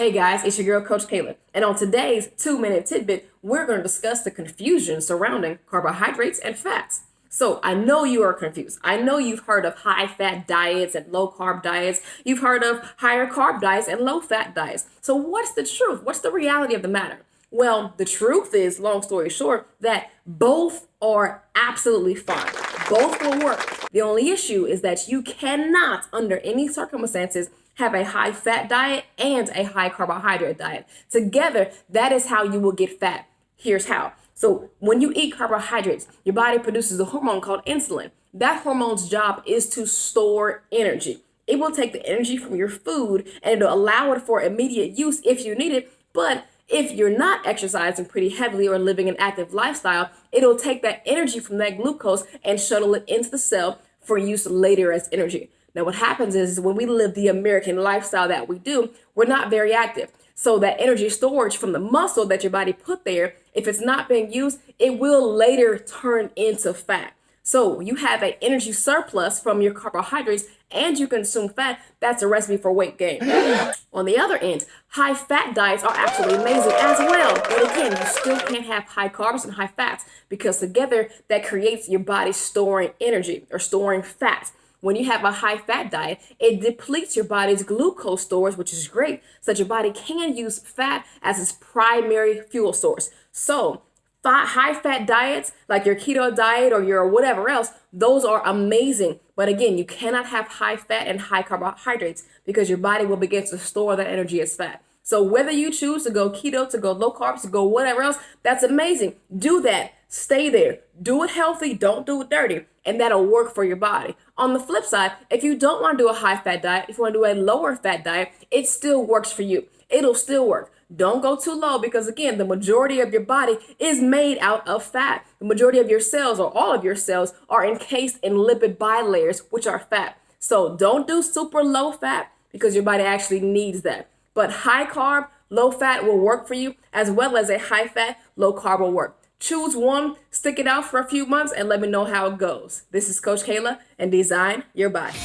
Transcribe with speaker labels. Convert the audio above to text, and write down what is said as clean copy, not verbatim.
Speaker 1: Hey guys, it's your girl Coach Cailah, and on today's 2-minute tidbit, we're going to discuss the confusion surrounding carbohydrates and fats. So I know you are confused. I know you've heard of high-fat diets and low-carb diets. You've heard of higher-carb diets and low-fat diets. So what's the truth? What's the reality of the matter? Well, the truth is, long story short, that both are absolutely fine. Both will work. The only issue is that you cannot, under any circumstances, have a high fat diet and a high carbohydrate diet. Together, that is how you will get fat. Here's how. So when you eat carbohydrates, your body produces a hormone called insulin. That hormone's job is to store energy. It will take the energy from your food and it'll allow it for immediate use if you need it. But if you're not exercising pretty heavily or living an active lifestyle, it'll take that energy from that glucose and shuttle it into the cell for use later as energy. Now, what happens is when we live the American lifestyle that we do, we're not very active. So that energy storage from the muscle that your body put there, if it's not being used, it will later turn into fat. So you have an energy surplus from your carbohydrates and you consume fat. That's a recipe for weight gain. On the other end, high fat diets are absolutely amazing as well. But again, you still can't have high carbs and high fats because together that creates your body storing energy or storing fat. When you have a high fat diet, it depletes your body's glucose stores, which is great, so that your body can use fat as its primary fuel source. So high fat diets like your keto diet or your whatever else, those are amazing. But again, you cannot have high fat and high carbohydrates because your body will begin to store that energy as fat. So whether you choose to go keto, to go low carbs, to go whatever else, that's amazing. Do that. Stay there. Do it healthy. Don't do it dirty. And that'll work for your body. On the flip side, if you don't want to do a high fat diet, if you want to do a lower fat diet, it still works for you. It'll still work. Don't go too low because again, the majority of your body is made out of fat. The majority of your cells or all of your cells are encased in lipid bilayers, which are fat. So don't do super low fat because your body actually needs that. But high carb, low fat will work for you as well as a high fat, low carb will work. Choose one, stick it out for a few months, and let me know how it goes. This is Coach Cailah, and design your body.